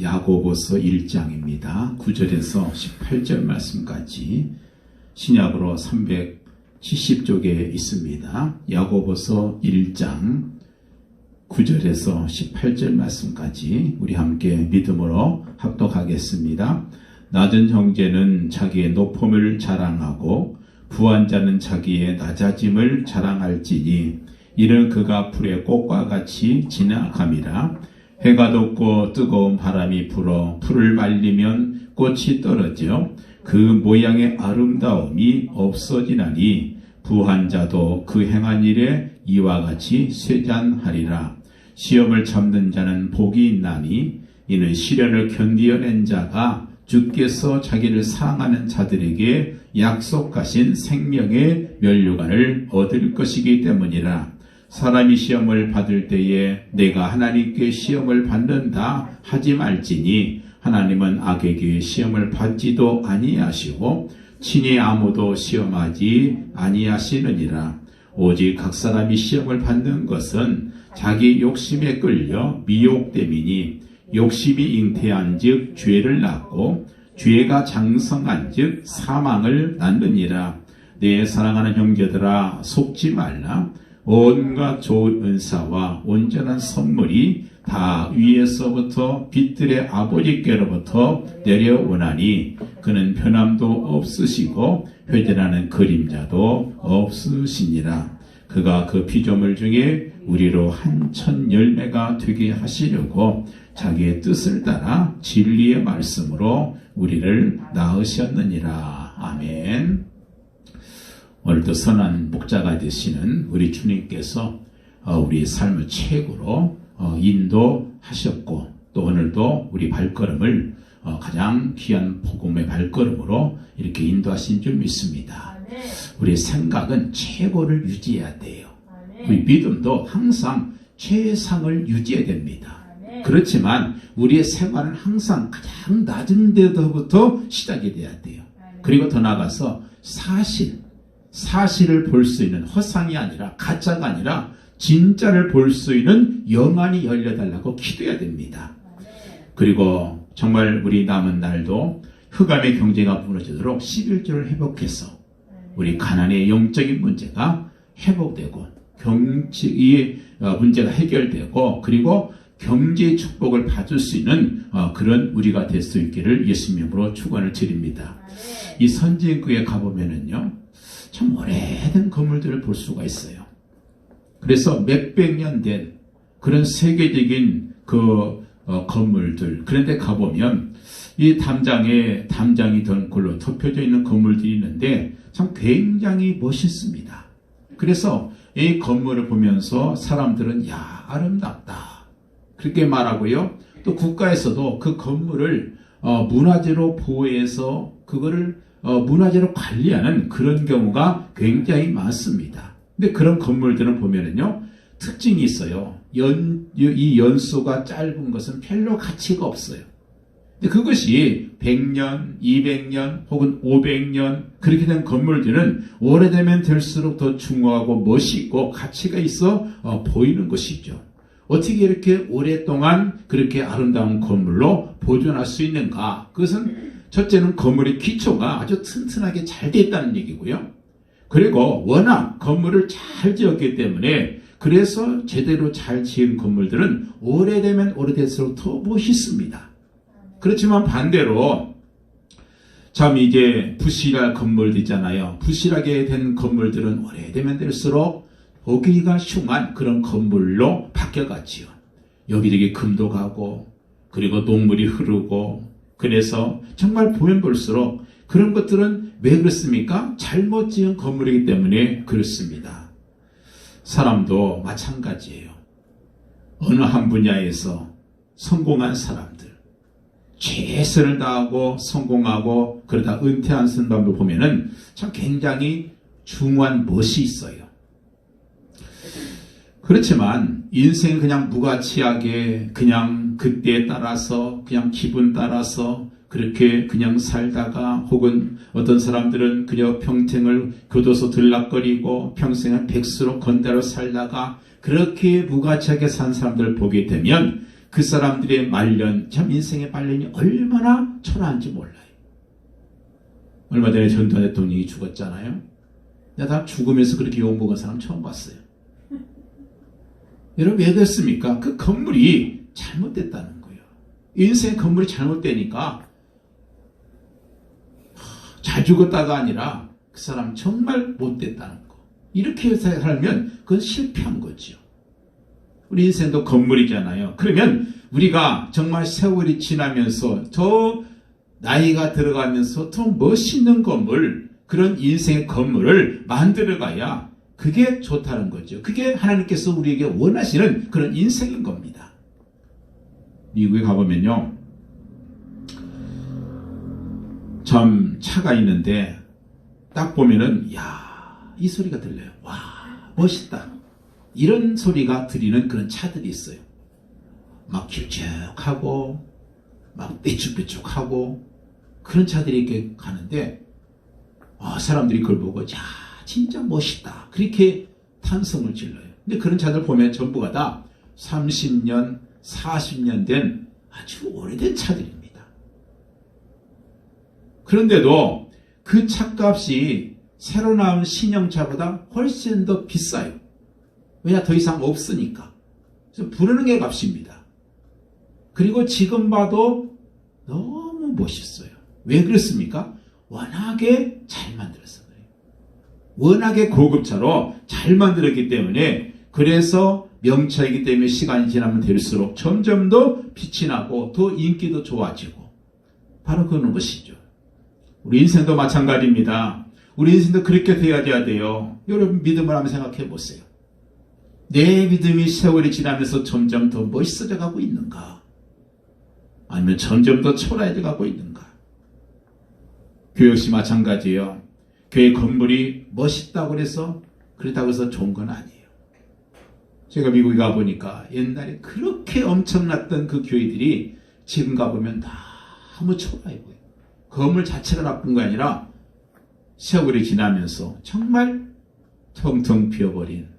야고보서 1장입니다. 9절에서 18절 말씀까지 신약으로 370쪽에 있습니다. 야고보서 1장 9절에서 18절 말씀까지 우리 함께 믿음으로 합독하겠습니다. 낮은 형제는 자기의 높음을 자랑하고 부한 자는 자기의 낮아짐을 자랑할지니 이는 그가 풀의 꽃과 같이 지나감이라. 해가 돋고 뜨거운 바람이 불어 풀을 말리면 꽃이 떨어져 그 모양의 아름다움이 없어지나니 부한 자도 그 행한 일에 이와 같이 쇠잔하리라. 시험을 참는 자는 복이 있나니 이는 시련을 견디어낸 자가 주께서 자기를 사랑하는 자들에게 약속하신 생명의 면류관을 얻을 것이기 때문이라. 사람이 시험을 받을 때에 내가 하나님께 시험을 받는다 하지 말지니 하나님은 악에게 시험을 받지도 아니하시고 친히 아무도 시험하지 아니하시느니라. 오직 각 사람이 시험을 받는 것은 자기 욕심에 끌려 미혹됨이니 욕심이 잉태한 즉 죄를 낳고 죄가 장성한 즉 사망을 낳느니라. 내 사랑하는 형제들아 속지 말라. 온갖 좋은 은사와 온전한 선물이 다 위에서부터 빛들의 아버지께로부터 내려오나니 그는 변함도 없으시고 회전하는 그림자도 없으시니라. 그가 그 피조물 중에 우리로 한천 열매가 되게 하시려고 자기의 뜻을 따라 진리의 말씀으로 우리를 낳으셨느니라. 아멘. 오늘도 선한 목자가 되시는 우리 주님께서 우리 삶을 최고로 인도하셨고 또 오늘도 우리 발걸음을 가장 귀한 복음의 발걸음으로 이렇게 인도하신 줄 믿습니다. 우리의 생각은 최고를 유지해야 돼요. 우리 믿음도 항상 최상을 유지해야 됩니다. 그렇지만 우리의 생활은 항상 가장 낮은 데부터 시작이 돼야 돼요. 그리고 더 나아가서 사실을 볼 수 있는 허상이 아니라 가짜가 아니라 진짜를 볼 수 있는 영안이 열려달라고 기도해야 됩니다. 그리고 정말 우리 남은 날도 흑암의 경제가 무너지도록 11조를 회복해서 우리 가난의 영적인 문제가 회복되고 경제의 문제가 해결되고 그리고 경제의 축복을 받을 수 있는 그런 우리가 될 수 있기를 예수님으로 축원을 드립니다. 이 선진국에 가보면은요 참 오래된 건물들을 볼 수가 있어요. 그래서 몇백 년 된 그런 세계적인 건물들 그런데 가보면 이 담장이 덩굴로 덮여져 있는 건물들이 있는데 참 굉장히 멋있습니다. 그래서 이 건물을 보면서 사람들은 야 아름답다 그렇게 말하고요. 또 국가에서도 그 건물을 문화재로 보호해서 그거를 문화재로 관리하는 그런 경우가 굉장히 많습니다. 근데 그런 건물들은 보면은요 특징이 있어요. 이 연수가 짧은 것은 별로 가치가 없어요. 근데 그것이 100년, 200년 혹은 500년 그렇게 된 건물들은 오래되면 될수록 더 중후하고 멋있고 가치가 있어 보이는 것이죠. 어떻게 이렇게 오랫동안 그렇게 아름다운 건물로 보존할 수 있는가? 그것은 첫째는 건물의 기초가 아주 튼튼하게 잘 돼 있다는 얘기고요. 그리고 워낙 건물을 잘 지었기 때문에 그래서 제대로 잘 지은 건물들은 오래되면 오래될수록 더 멋있습니다. 그렇지만 반대로 참 이제 부실한 건물들 있잖아요. 부실하게 된 건물들은 오래되면 될수록 보기가 흉한 그런 건물로 바뀌어갔지요. 여기저기 금도 가고 그리고 녹물이 흐르고 그래서 정말 보면 볼수록 그런 것들은 왜 그렇습니까? 잘못 지은 건물이기 때문에 그렇습니다. 사람도 마찬가지예요. 어느 한 분야에서 성공한 사람들 최선을 다하고 성공하고 그러다 은퇴한 사람도 보면은 참 굉장히 중후한 멋이 있어요. 그렇지만 인생은 그냥 무가치하게 그냥 그때에 따라서 그냥 기분 따라서 그렇게 그냥 살다가 혹은 어떤 사람들은 그저 평생을 교도소 들락거리고 평생을 백수로 건달로 살다가 그렇게 무가치하게 산 사람들을 보게 되면 그 사람들의 말년, 참 인생의 말년이 얼마나 초라한지 몰라요. 얼마 전에 전두환 대통령이 죽었잖아요. 나 죽으면서 그렇게 욕먹은 사람 처음 봤어요. 여러분 왜 그랬습니까? 그 건물이 잘못됐다는 거예요. 인생의 건물이 잘못되니까 잘 죽었다가 아니라 그 사람 정말 못됐다는 거. 이렇게 살면 그건 실패한 거죠. 우리 인생도 건물이잖아요. 그러면 우리가 정말 세월이 지나면서 더 나이가 들어가면서 더 멋있는 건물, 그런 인생의 건물을 만들어가야 그게 좋다는 거죠. 그게 하나님께서 우리에게 원하시는 그런 인생인 겁니다. 미국에 가보면요, 참 차가 있는데 딱 보면은 이 소리가 들려요. 와, 멋있다. 이런 소리가 들리는 그런 차들이 있어요. 막 길쭉하고 막 삐쭉삐쭉하고 그런 차들이 이렇게 가는데 사람들이 그걸 보고 진짜 멋있다. 그렇게 탄성을 질러요. 근데 그런 차들 보면 전부가 다 30년, 40년 된 아주 오래된 차들입니다. 그런데도 그 차값이 새로 나온 신형차보다 훨씬 더 비싸요. 왜냐? 더 이상 없으니까. 그래서 부르는 게 값입니다. 그리고 지금 봐도 너무 멋있어요. 왜 그렇습니까? 워낙에 잘 만들어서 그래요. 워낙에 고급차로 잘 만들었기 때문에, 그래서 명차이기 때문에 시간이 지나면 될수록 점점 더 빛이 나고 더 인기도 좋아지고, 바로 그런 것이죠. 우리 인생도 마찬가지입니다. 우리 인생도 그렇게 돼야 돼요. 여러분 믿음을 한번 생각해 보세요. 내 믿음이 세월이 지나면서 점점 더 멋있어져 가고 있는가? 아니면 점점 더 초라해져 가고 있는가? 교회 역시 마찬가지예요. 교회 건물이 멋있다고 해서 그렇다고 해서 좋은 건 아니에요. 제가 미국에 가보니까 옛날에 그렇게 엄청났던 그 교회들이 지금 가보면 너무 초라해 보여요. 건물 자체가 나쁜 게 아니라 세월이 지나면서 정말 텅텅 비어버린,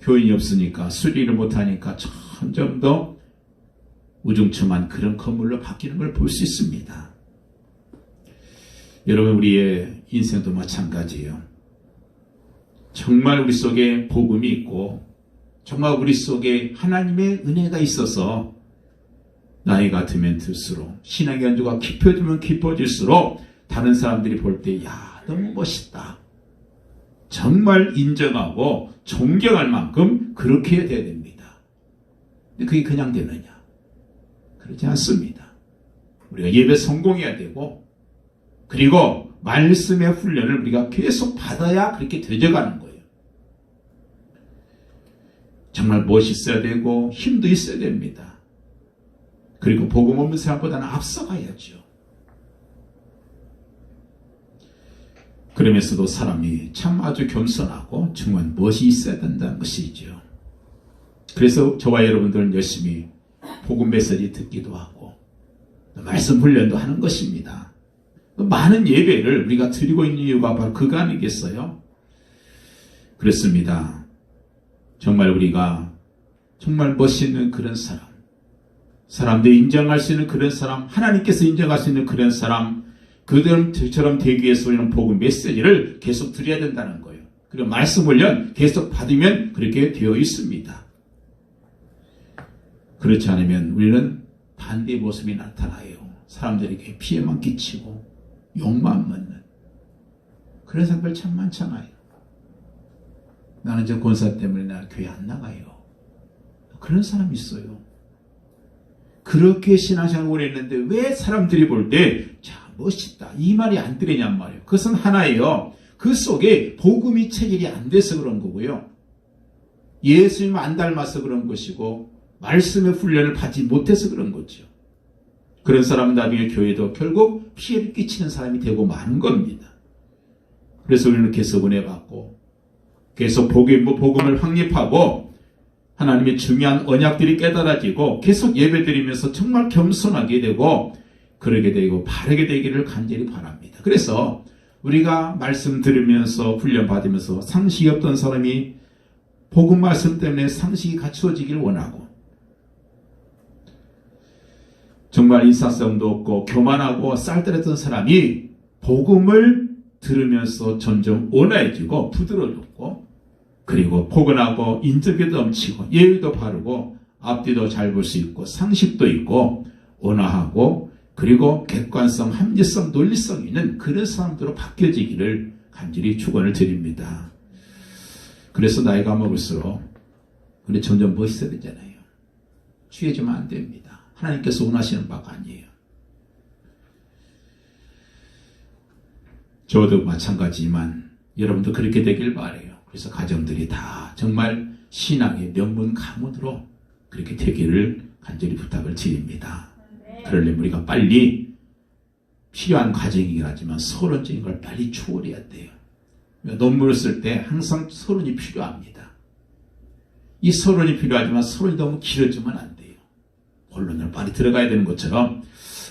교인이 없으니까 수리를 못하니까 점점 더 우중충한 그런 건물로 바뀌는 걸 볼 수 있습니다. 여러분 우리의 인생도 마찬가지예요. 정말 우리 속에 복음이 있고 정말 우리 속에 하나님의 은혜가 있어서 나이가 들면 들수록 신앙의 연주가 깊어지면 깊어질수록 다른 사람들이 볼 때 너무 멋있다. 정말 인정하고 존경할 만큼 그렇게 해야 됩니다. 근데 그게 그냥 되느냐? 그렇지 않습니다. 우리가 예배 성공해야 되고, 그리고 말씀의 훈련을 우리가 계속 받아야 그렇게 되져가는 거예요. 정말 멋있어야 되고 힘도 있어야 됩니다. 그리고 복음 없는 사람보다는 앞서가야죠. 그러면서도 사람이 참 아주 겸손하고 중요한 무엇이 있어야 된다는 것이죠. 그래서 저와 여러분들은 열심히 복음 메시지 듣기도 하고 말씀 훈련도 하는 것입니다. 많은 예배를 우리가 드리고 있는 이유가 바로 그거 아니겠어요? 그렇습니다. 정말 우리가 정말 멋있는 그런 사람, 사람들이 인정할 수 있는 그런 사람, 하나님께서 인정할 수 있는 그런 사람, 그들처럼 되기 위해서 우리는 복음 메시지를 계속 드려야 된다는 거예요. 그리고 말씀 훈련 계속 받으면 그렇게 되어 있습니다. 그렇지 않으면 우리는 반대의 모습이 나타나요. 사람들에게 피해만 끼치고 욕만 먹는 그런 사람들 참 많잖아요. 나는 저 권사 때문에 나 교회 안 나가요. 그런 사람이 있어요. 그렇게 신앙생활을 했는데 왜 사람들이 볼 때 멋있다 이 말이 안 들리냔 말이에요. 그것은 하나예요. 그 속에 복음이 체질이 안 돼서 그런 거고요. 예수님을 안 닮아서 그런 것이고 말씀의 훈련을 받지 못해서 그런 거죠. 그런 사람은 나중에 교회도 결국 피해를 끼치는 사람이 되고 마는 겁니다. 그래서 우리는 계속 은혜 받고 계속 복음을 확립하고 하나님의 중요한 언약들이 깨달아지고 계속 예배드리면서 정말 겸손하게 되고 그러게 되고 바르게 되기를 간절히 바랍니다. 그래서 우리가 말씀 들으면서 훈련받으면서 상식이 없던 사람이 복음 말씀 때문에 상식이 갖추어지기를 원하고 정말 인사성도 없고 교만하고 쌀떨했던 사람이 복음을 들으면서 점점 온화해지고 부드러워졌고, 그리고 포근하고 인정도 넘치고 예의도 바르고 앞뒤도 잘 볼 수 있고 상식도 있고 온화하고, 그리고 객관성, 합리성, 논리성 있는 그런 사람들로 바뀌어지기를 간절히 축원을 드립니다. 그래서 나이가 먹을수록 우리 점점 멋있어야 되잖아요. 취해지면 안 됩니다. 하나님께서 원하시는 바가 아니에요. 저도 마찬가지지만 여러분도 그렇게 되길 바라요. 그래서 가정들이 다 정말 신앙의 명문 가문으로 그렇게 되기를 간절히 부탁을 드립니다. 그러려면 우리가 빨리 필요한 과정이긴 하지만 서론적인 걸 빨리 추월해야 돼요. 논문을 쓸 때 항상 서론이 필요합니다. 이 서론이 필요하지만 서론이 너무 길어지면 안 돼요. 본론을 빨리 들어가야 되는 것처럼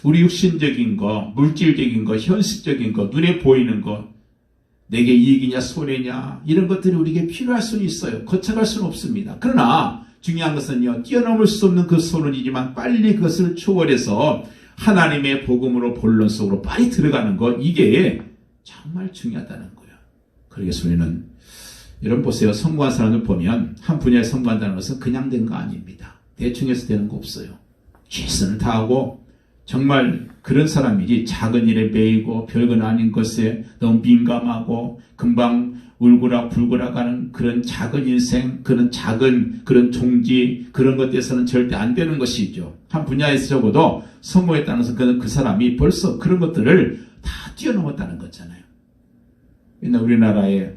우리 육신적인 거, 물질적인 거, 현실적인 거, 눈에 보이는 거, 내게 이익이냐 손해냐 이런 것들이 우리에게 필요할 수는 있어요. 거쳐갈 수는 없습니다. 그러나 중요한 것은요, 뛰어넘을 수 없는 그 서론이지만 빨리 그것을 초월해서 하나님의 복음으로 본론 속으로 빨리 들어가는 것, 이게 정말 중요하다는 거예요. 그래서 우리는 여러분 보세요. 성공한 사람을 보면 한 분야에 성공한다는 것은 그냥 된 거 아닙니다. 대충 해서 되는 거 없어요. 최선을 다하고 정말 그런 사람이지 작은 일에 매이고 별건 아닌 것에 너무 민감하고 금방 울고락불고락 하는 그런 작은 인생, 그런 작은 그런 종지, 그런 것에서는 절대 안 되는 것이죠. 한 분야에서 적어도 성공했다는 것은 그 사람이 벌써 그런 것들을 다 뛰어넘었다는 거잖아요. 옛날 우리나라에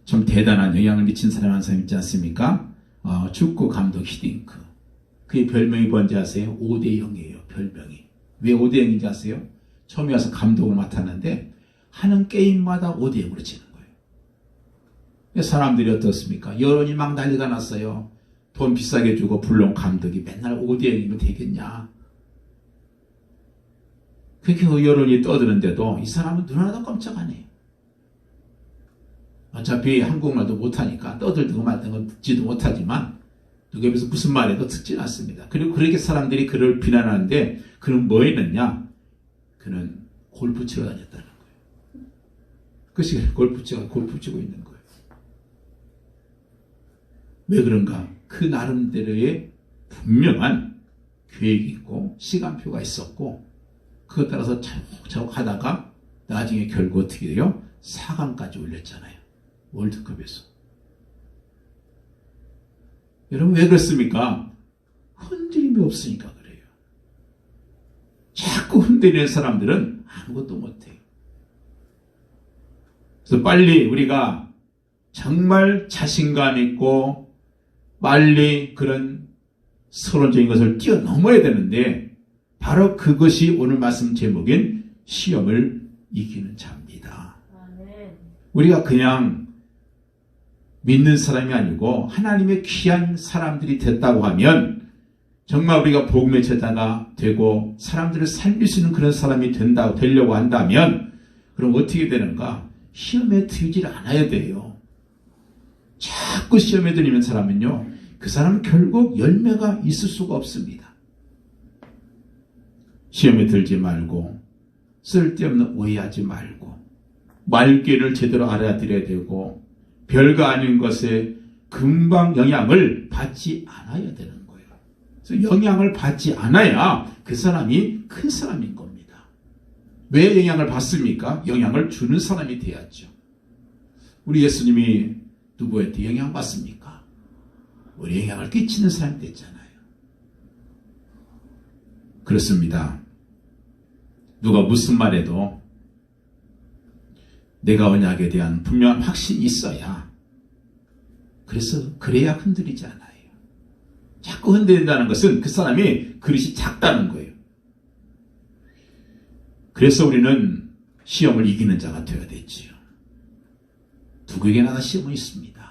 좀 대단한 영향을 미친 사람 한 사람 있지 않습니까? 축구 감독 히딩크. 그의 별명이 뭔지 아세요? 5대0이에요. 별명이. 왜 5대0인지 아세요? 처음에 와서 감독을 맡았는데 하는 게임마다 5대0으로 지는 거예요. 사람들이 어떻습니까? 여론이 막 난리가 났어요. 돈 비싸게 주고 불러온 감독이 맨날 5대0이면 되겠냐. 그렇게 여론이 떠드는데도 이 사람은 눈 하나도 깜짝 안 해요. 어차피 한국말도 못하니까 떠들고 말든 건 듣지도 못하지만 누가 옆에서 무슨 말해도 듣지는 않습니다. 그리고 그렇게 사람들이 그를 비난하는데 그는 뭐 했느냐? 그는 골프 치러 다녔다는 거예요. 그 시간에 골프 치고 있는 거예요. 왜 그런가? 그 나름대로의 분명한 계획이 있고 시간표가 있었고 그것 따라서 차곡차곡 하다가 나중에 결국 어떻게 돼요? 4강까지 올렸잖아요. 월드컵에서. 여러분 왜 그렇습니까? 흔들림이 없으니까 그래요. 자꾸 흔들리는 사람들은 아무것도 못해요. 그래서 빨리 우리가 정말 자신감 있고 빨리 그런 서론적인 것을 뛰어넘어야 되는데 바로 그것이 오늘 말씀 제목인 시험을 이기는 자입니다. 우리가 그냥 믿는 사람이 아니고 하나님의 귀한 사람들이 됐다고 하면 정말 우리가 복음의 제자가 되고 사람들을 살릴 수 있는 그런 사람이 되려고 한다면 그럼 어떻게 되는가? 시험에 들지 않아야 돼요. 자꾸 시험에 들리는 사람은요, 그 사람은 결국 열매가 있을 수가 없습니다. 시험에 들지 말고 쓸데없는 오해하지 말고 말귀를 제대로 알아들여야 되고 별거 아닌 것에 금방 영향을 받지 않아야 되는 거예요. 그래서 영향을 받지 않아야 그 사람이 큰 사람인 겁니다. 왜 영향을 받습니까? 영향을 주는 사람이 돼야죠. 우리 예수님이 누구한테 영향 받습니까? 우리 영향을 끼치는 사람이 됐잖아요. 그렇습니다. 누가 무슨 말해도 내가 언약에 대한 분명한 확신이 있어야, 그래야 흔들리지 않아요. 자꾸 흔들린다는 것은 그 사람이 그릇이 작다는 거예요. 그래서 우리는 시험을 이기는 자가 되어야 되지요. 누구에게나 다 시험은 있습니다.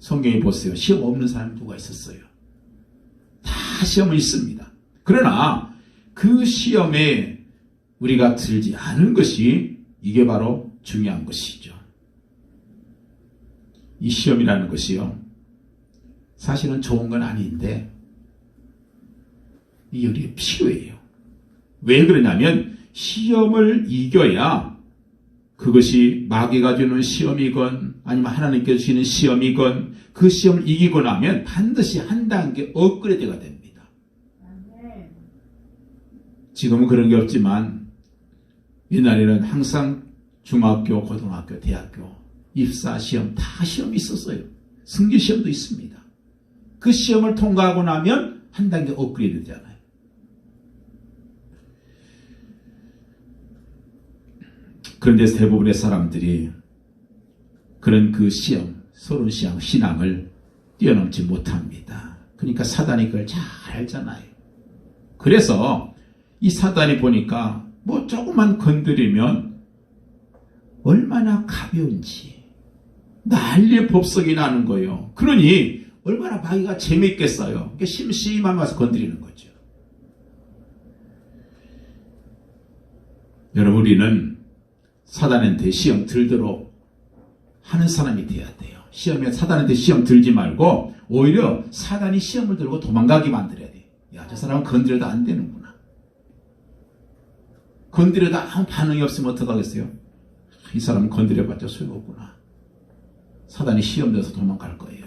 성경에 보세요. 시험 없는 사람이 누가 있었어요? 다 시험은 있습니다. 그러나 그 시험에 우리가 들지 않은 것이 이게 바로 중요한 것이죠. 이 시험이라는 것이요, 사실은 좋은 건 아닌데 이 우리가 필요해요. 왜 그러냐면 시험을 이겨야 그것이 마귀가 주는 시험이건 아니면 하나님께서 주시는 시험이건 그 시험을 이기고 나면 반드시 한 단계 업그레이드가 됩니다. 지금은 그런 게 없지만 옛날에는 항상 중학교, 고등학교, 대학교 입사 시험 다 시험이 있었어요. 승기 시험도 있습니다. 그 시험을 통과하고 나면 한 단계 업그레이드 되잖아요. 그런데 대부분의 사람들이 그런 그 시험, 서론 시험, 신앙을 뛰어넘지 못합니다. 그러니까 사단이 그걸 잘 알잖아요. 그래서 이 사단이 보니까 뭐 조금만 건드리면 얼마나 가벼운지 난리의 법석이 나는 거예요. 그러니 얼마나 마귀가 재밌겠어요. 그러니까 심심한 와서 건드리는 거죠. 여러분, 우리는 사단한테 시험 들도록 하는 사람이 돼야 돼요. 시험에 사단한테 시험 들지 말고 오히려 사단이 시험을 들고 도망가게 만들어야 돼요. 야, 저 사람은 건드려도 안 되는구나. 건드려도 아무 반응이 없으면 어떡하겠어요? 이 사람은 건드려봤자 소용없구나. 사단이 시험 들어서 도망갈 거예요.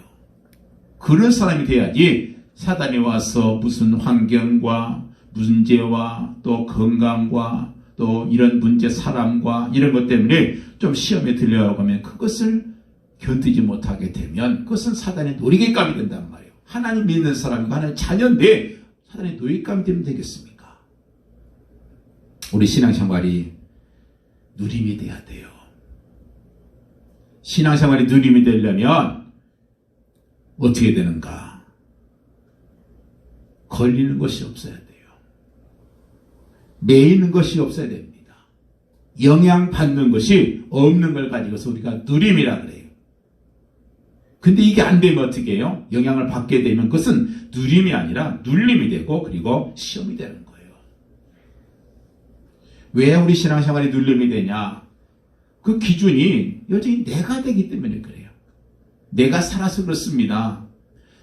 그런 사람이 돼야지 사단이 와서 무슨 환경과 문제와 또 건강과 또 이런 문제, 사람과 이런 것 때문에 좀 시험에 들려가면 그것을 견디지 못하게 되면 그것은 사단의 놀이개감이 된단 말이에요. 하나님 믿는 사람이고 하나님 자녀인데 사단의 놀이개감이 되면 되겠습니까? 우리 신앙생활이 누림이 돼야 돼요. 신앙생활이 누림이 되려면 어떻게 되는가? 걸리는 것이 없어야 돼요. 매이는 것이 없어야 됩니다. 영향받는 것이 없는 걸 가지고서 우리가 누림이라 그래요. 근데 이게 안 되면 어떻게 해요? 영향을 받게 되면 그것은 누림이 아니라 눌림이 되고 그리고 시험이 되는 거예요. 왜 우리 신앙생활이 눌림이 되냐? 그 기준이 여전히 내가 되기 때문에 그래요. 내가 살아서 그렇습니다.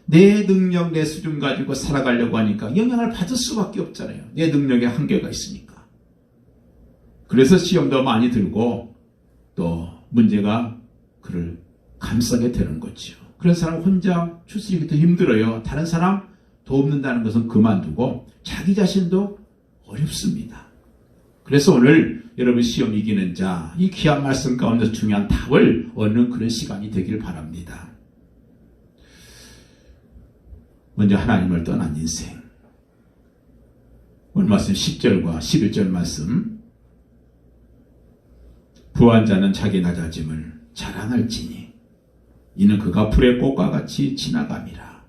내 능력, 내 수준 가지고 살아가려고 하니까 영향을 받을 수밖에 없잖아요. 내 능력에 한계가 있으니까. 그래서 시험도 많이 들고 또 문제가 그를 감싸게 되는 거죠. 그런 사람 혼자 추스리기 더 힘들어요. 다른 사람 돕는다는 것은 그만두고 자기 자신도 어렵습니다. 그래서 오늘 여러분 시험 이기는 자, 이 귀한 말씀 가운데서 중요한 답을 얻는 그런 시간이 되길 바랍니다. 먼저 하나님을 떠난 인생. 오늘 말씀 10절과 11절 말씀. 부한 자는 자기 낮아짐을 자랑할지니 이는 그가 불의 꽃과 같이 지나감이라.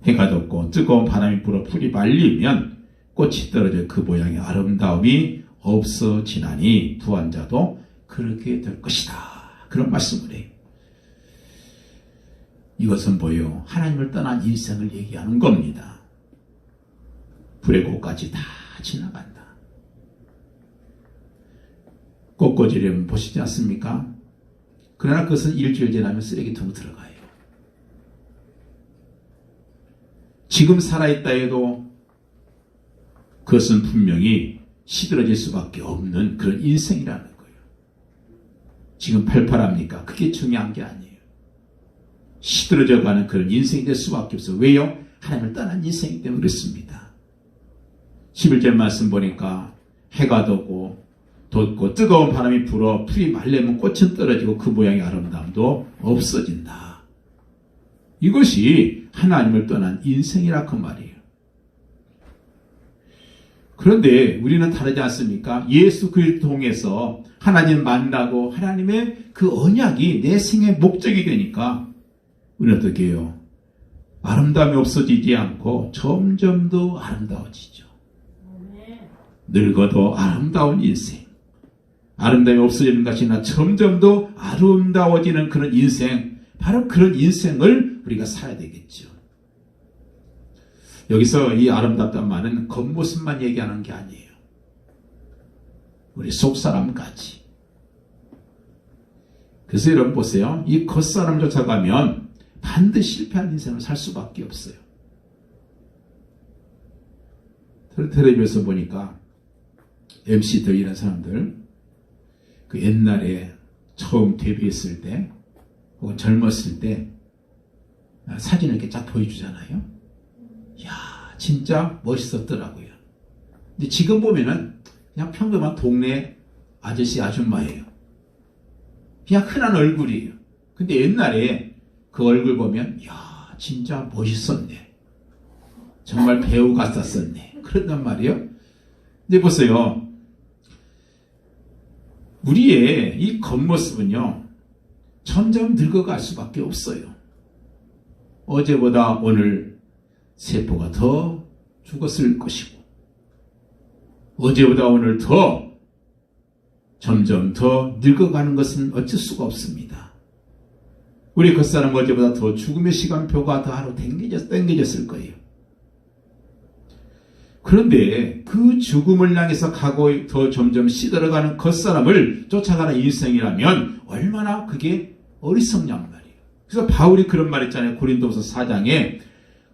해가 돋고 뜨거운 바람이 불어 풀이 말리면 꽃이 떨어져 그 모양의 아름다움이 없어지나니 부한 자도 그렇게 될 것이다. 그런 말씀을 해요. 이것은 뭐예요? 하나님을 떠난 인생을 얘기하는 겁니다. 불의 꽃까지 다 지나간다. 꽃꽂이를 보시지 않습니까? 그러나 그것은 일주일 지나면 쓰레기통에 들어가요. 지금 살아있다 해도 그것은 분명히 시들어질 수밖에 없는 그런 인생이라는 거예요. 지금 팔팔합니까? 그게 중요한 게 아니에요. 시들어져가는 그런 인생이 될 수밖에 없어요. 왜요? 하나님을 떠난 인생이기 때문에 그렇습니다. 11절 말씀 보니까 해가 돋고 뜨거운 바람이 불어 풀이 말리면 꽃은 떨어지고 그 모양의 아름다움도 없어진다. 이것이 하나님을 떠난 인생이라 그 말이에요. 그런데 우리는 다르지 않습니까? 예수 그리스도를 통해서 하나님 만나고 하나님의 그 언약이 내 생의 목적이 되니까 우리는 어떻게 해요? 아름다움이 없어지지 않고 점점 더 아름다워지죠. 늙어도 아름다운 인생. 아름다움이 없어지는 것이 아니라 점점 더 아름다워지는 그런 인생. 바로 그런 인생을 우리가 살아야 되겠죠. 여기서 이 아름답다는 말은 겉모습만 얘기하는 게 아니에요. 우리 속사람까지. 그래서 여러분 보세요. 이 겉사람 쫓아가면 반드시 실패한 인생을 살 수밖에 없어요. 텔레비에서 보니까 MC들 이런 사람들 그 옛날에 처음 데뷔했을 때 혹은 젊었을 때 사진을 이렇게 쫙 보여주잖아요. 이야 진짜 멋있었더라고요. 근데 지금 보면은 그냥 평범한 동네 아저씨 아줌마예요. 그냥 흔한 얼굴이에요. 근데 옛날에 그 얼굴 보면 이야 진짜 멋있었네. 정말 배우 같았었네. 그런단 말이에요. 근데 보세요. 우리의 이 겉모습은요. 점점 늙어갈 수밖에 없어요. 어제보다 오늘 세포가 더 죽었을 것이고 어제보다 오늘 더 점점 더 늙어가는 것은 어쩔 수가 없습니다. 우리 겉사람 어제보다 더 죽음의 시간표가 더 하루 당겨졌을 거예요. 그런데 그 죽음을 향해서 가고 더 점점 시들어가는 겉사람을 쫓아가는 인생이라면 얼마나 그게 어리석냔 말이에요. 그래서 바울이 그런 말 했잖아요. 고린도후서 4장에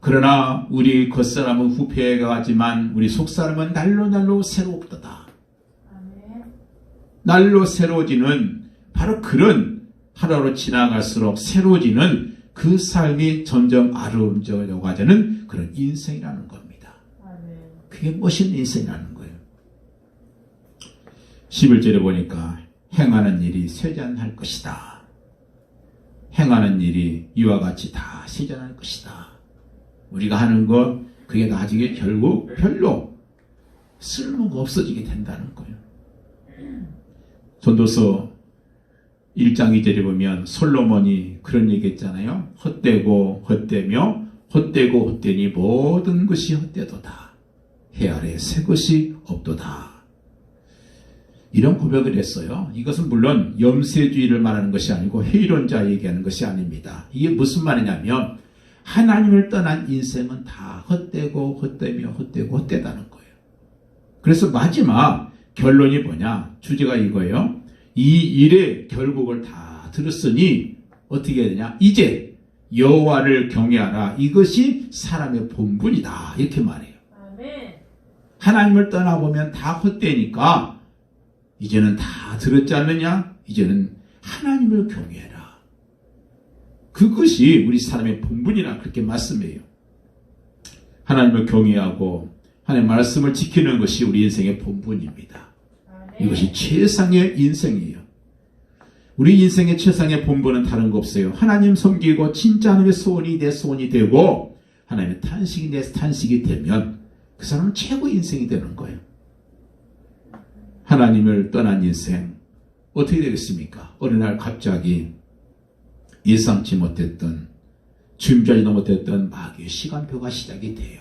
그러나 우리 겉사람은 후패해가지만 우리 속사람은 날로 새롭도다. 날로 새로워지는 바로 그런 하루로 지나갈수록 새로워지는 그 삶이 점점 아름다워져 가자는 그런 인생이라는 겁니다. 그게 멋있는 인생이라는 거예요. 11절에 보니까 행하는 일이 쇠잔할 것이다. 행하는 일이 이와 같이 다 쇠잔할 것이다. 우리가 하는 것 그게 나중에 결국 별로 쓸모가 없어지게 된다는 거예요. 전도서 1장 2절에 보면 솔로몬이 그런 얘기 했잖아요. 헛되고 헛되며 헛되고 헛되니 모든 것이 헛되도다. 해 아래 새 것이 없도다. 이런 고백을 했어요. 이것은 물론 염세주의를 말하는 것이 아니고 회의론자 얘기하는 것이 아닙니다. 이게 무슨 말이냐면 하나님을 떠난 인생은 다 헛되고 헛되며 헛되고 헛되다는 거예요. 그래서 마지막 결론이 뭐냐? 주제가 이거예요. 이 일의 결국을 다 들었으니 어떻게 해야 되냐? 이제 여호와를 경외하라. 이것이 사람의 본분이다. 이렇게 말해요. 하나님을 떠나보면 다 헛되니까 이제는 다 들었지 않느냐? 이제는 하나님을 경외해라. 그것이 우리 사람의 본분이라 그렇게 말씀해요. 하나님을 경외하고 하나님의 말씀을 지키는 것이 우리 인생의 본분입니다. 이것이 최상의 인생이에요. 우리 인생의 최상의 본분은 다른 거 없어요. 하나님 섬기고 진짜 하나님의 소원이 내 소원이 되고 하나님의 탄식이 내 탄식이 되면 그 사람은 최고의 인생이 되는 거예요. 하나님을 떠난 인생 어떻게 되겠습니까? 어느 날 갑자기 예상치 못했던 준비하지도 못했던 마귀의 시간표가 시작이 돼요.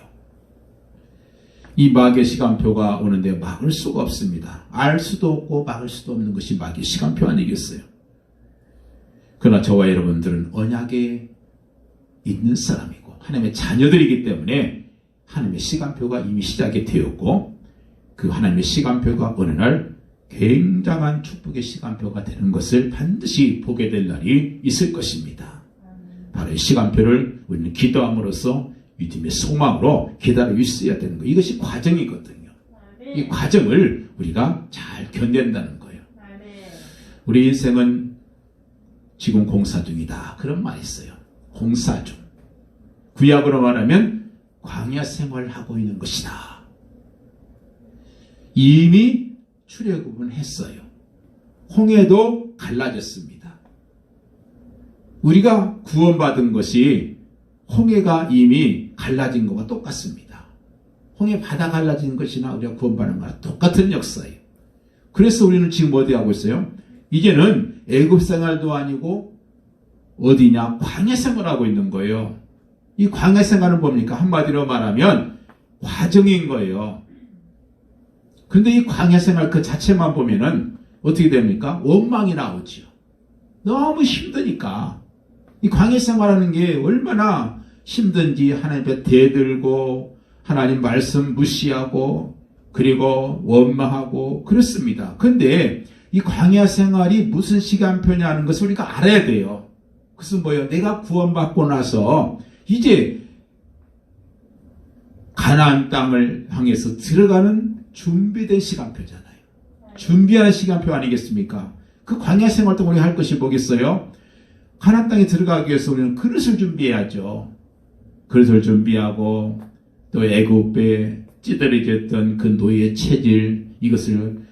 이 마귀의 시간표가 오는데 막을 수가 없습니다. 알 수도 없고 막을 수도 없는 것이 마귀의 시간표 아니겠어요? 그러나 저와 여러분들은 언약에 있는 사람이고 하나님의 자녀들이기 때문에 하나님의 시간표가 이미 시작이 되었고 그 하나님의 시간표가 어느 날 굉장한 축복의 시간표가 되는 것을 반드시 보게 될 날이 있을 것입니다. 바로 이 시간표를 우리는 기도함으로써 믿음의 소망으로 기다리고 있어야 되는 거예요. 이것이 과정이거든요. 이 과정을 우리가 잘 견딘다는 거예요. 우리 인생은 지금 공사 중이다. 그런 말이 있어요. 공사 중. 구약으로 말하면 광야 생활을 하고 있는 것이다. 이미 출애굽은 했어요. 홍해도 갈라졌습니다. 우리가 구원받은 것이 홍해가 이미 갈라진 것과 똑같습니다. 홍해 바다 갈라진 것이나 우리가 구원받는 것과 똑같은 역사예요. 그래서 우리는 지금 어디 하고 있어요? 이제는 애굽 생활도 아니고 어디냐? 광야 생활하고 있는 거예요. 이 광야 생활은 뭡니까? 한마디로 말하면 과정인 거예요. 그런데 이 광야 생활 그 자체만 보면은 어떻게 됩니까? 원망이 나오지요. 너무 힘드니까. 이 광야 생활하는 게 얼마나 힘든지 하나님 앞에 대들고 하나님 말씀 무시하고 그리고 원망하고 그렇습니다. 그런데 이 광야 생활이 무슨 시간표냐는 것을 우리가 알아야 돼요. 그것은 뭐예요? 내가 구원받고 나서 이제 가나안 땅을 향해서 들어가는 준비된 시간표잖아요. 준비하는 시간표 아니겠습니까? 그 광야 생활 동안 우리 할 것이 뭐겠어요? 가나안 땅에 들어가기 위해서 우리는 그릇을 준비해야죠. 그릇을 준비하고 또 애굽에 찌들어졌던 그 노예의 체질, 이것을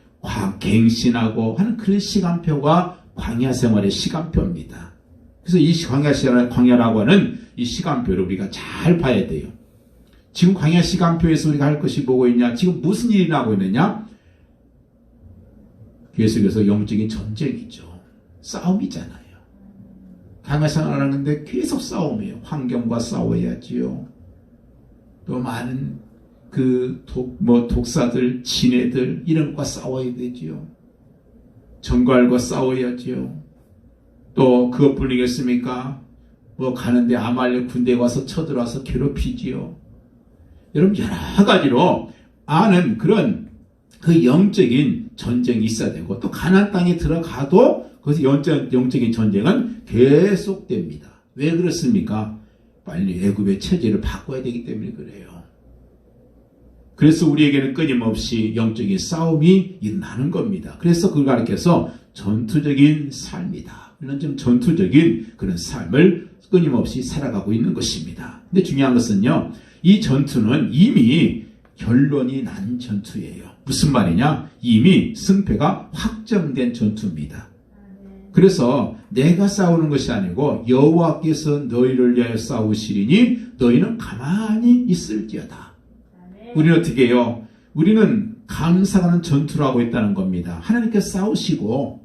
갱신하고 하는 그런 시간표가 광야 생활의 시간표입니다. 그래서 이 광야라고 하는 이 시간표를 우리가 잘 봐야 돼요. 지금 광야 시간표에서 우리가 할 것이 뭐고 있냐? 지금 무슨 일이 나고 있느냐? 계속해서 영적인 전쟁이죠. 싸움이잖아요. 광야 생활을 하는데 계속 싸움이에요. 환경과 싸워야지요. 또 많은 독사들, 진해들 이런 것과 싸워야 되지요. 정갈과 싸워야지요. 또 그것뿐이겠습니까? 가는데 아말렉 군대에 와서 쳐들어와서 괴롭히지요. 여러분 여러 가지로 아는 그런 그 영적인 전쟁이 있어야 되고 또 가나안 땅에 들어가도 그것이 영적인 전쟁은 계속됩니다. 왜 그렇습니까? 빨리 애굽의 체질을 바꿔야 되기 때문에 그래요. 그래서 우리에게는 끊임없이 영적인 싸움이 일어나는 겁니다. 그래서 그걸 가리켜서 전투적인 삶이다. 이런 좀 전투적인 그런 삶을 끊임없이 살아가고 있는 것입니다. 근데 중요한 것은요, 이 전투는 이미 결론이 난 전투예요. 무슨 말이냐? 이미 승패가 확정된 전투입니다. 그래서 내가 싸우는 것이 아니고 여호와께서 너희를 위하여 싸우시리니 너희는 가만히 있을지어다. 우리는 어떻게 해요? 우리는 감사하는 전투를 하고 있다는 겁니다. 하나님께서 싸우시고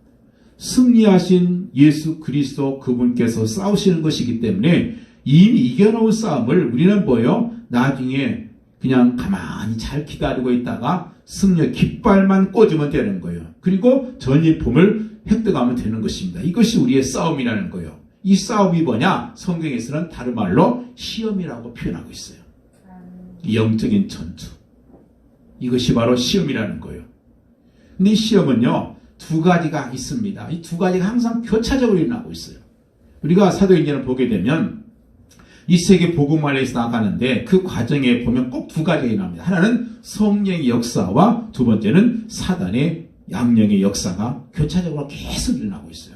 승리하신 예수 그리스도 그분께서 싸우시는 것이기 때문에 이미 이겨놓은 싸움을 우리는 뭐예요? 나중에 그냥 가만히 잘 기다리고 있다가 승리의 깃발만 꽂으면 되는 거예요. 그리고 전리품을 획득하면 되는 것입니다. 이것이 우리의 싸움이라는 거예요. 이 싸움이 뭐냐? 성경에서는 다른 말로 시험이라고 표현하고 있어요. 영적인 전투. 이것이 바로 시험이라는 거예요. 근데 이 시험은요, 두 가지가 있습니다. 이 두 가지가 항상 교차적으로 일어나고 있어요. 우리가 사도행전을 보게 되면 이 세계 복음화에서 나가는데 그 과정에 보면 꼭 두 가지가 일어납니다. 하나는 성령의 역사와 두 번째는 사단의 양령의 역사가 교차적으로 계속 일어나고 있어요.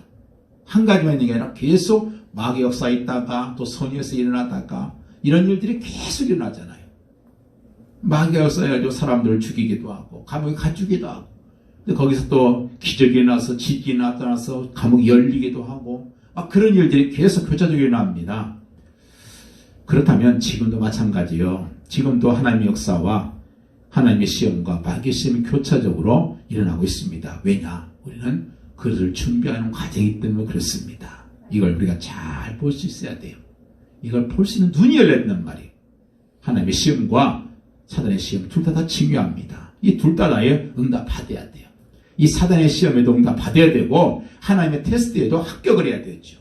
한 가지만 있는 게 아니라 계속 마귀의 역사 있다가 또 선의에서 일어나다가 이런 일들이 계속 일어나잖아요. 마귀가 역사해가지고 사람들을 죽이기도 하고 감옥에 갇히기도 하고 근데 거기서 또 기적이 나서 지진이 나타나서 감옥이 열리기도 하고 막 그런 일들이 계속 교차적으로 일어납니다. 그렇다면 지금도 마찬가지요. 지금도 하나님의 역사와 하나님의 시험과 마귀의 시험이 교차적으로 일어나고 있습니다. 왜냐? 우리는 그것을 준비하는 과정이기 때문에 그렇습니다. 이걸 우리가 잘 볼 수 있어야 돼요. 이걸 볼 수 있는 눈이 열려야 된단 말이에요. 하나님의 시험과 사단의 시험 둘 다 중요합니다. 이 둘 다 나의 응답 받아야 돼요. 이 사단의 시험에도 응답 받아야 되고 하나님의 테스트에도 합격을 해야 되죠.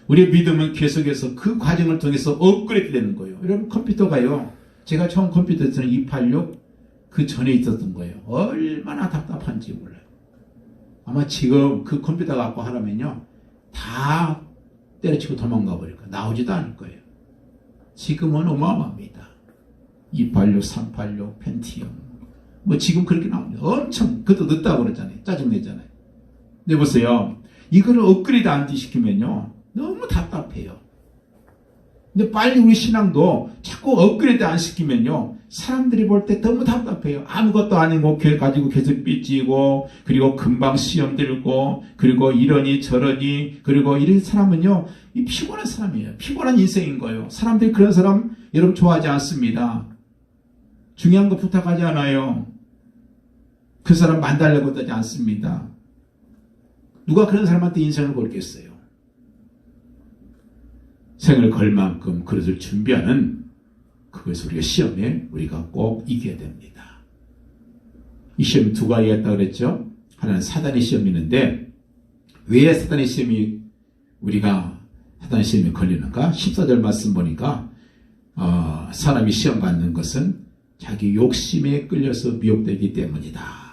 우리의 믿음은 계속해서 그 과정을 통해서 업그레이드 되는 거예요. 여러분 컴퓨터가요. 제가 처음 컴퓨터 때는 286 그 전에 있었던 거예요. 얼마나 답답한지 몰라요. 아마 지금 그 컴퓨터 갖고 하라면요. 다 때려치고 도망가 버릴 거예요. 나오지도 않을 거예요. 지금은 어마어마합니다. 286, 386, 펜티엄. 뭐 지금 그렇게 나옵니다. 엄청, 그것도 늦다고 그러잖아요. 짜증내잖아요. 근데 보세요. 이거를 업그레이드 안 시키면요. 너무 답답해요. 근데 빨리 우리 신앙도 자꾸 업그레이드 안 시키면요. 사람들이 볼 때 너무 답답해요. 아무것도 아닌 거 가지고 계속 삐지고, 그리고 금방 시험 들고, 그리고 이러니 저러니, 그리고 이런 사람은요. 이 피곤한 사람이에요. 피곤한 인생인 거예요. 사람들이 그런 사람 여러분 좋아하지 않습니다. 중요한 거 부탁하지 않아요. 그 사람 만나려고 하지 않습니다. 누가 그런 사람한테 인생을 걸겠어요? 생을 걸 만큼 그것을 준비하는 그것을 우리가 시험에 우리가 꼭 이겨야 됩니다. 이 시험이 두 가지가 있다고 그랬죠? 하나는 사단의 시험이 있는데 왜 사단의 시험이 우리가 사단의 시험에 걸리는가? 14절 말씀 보니까 사람이 시험 받는 것은 자기 욕심에 끌려서 미혹되기 때문이다.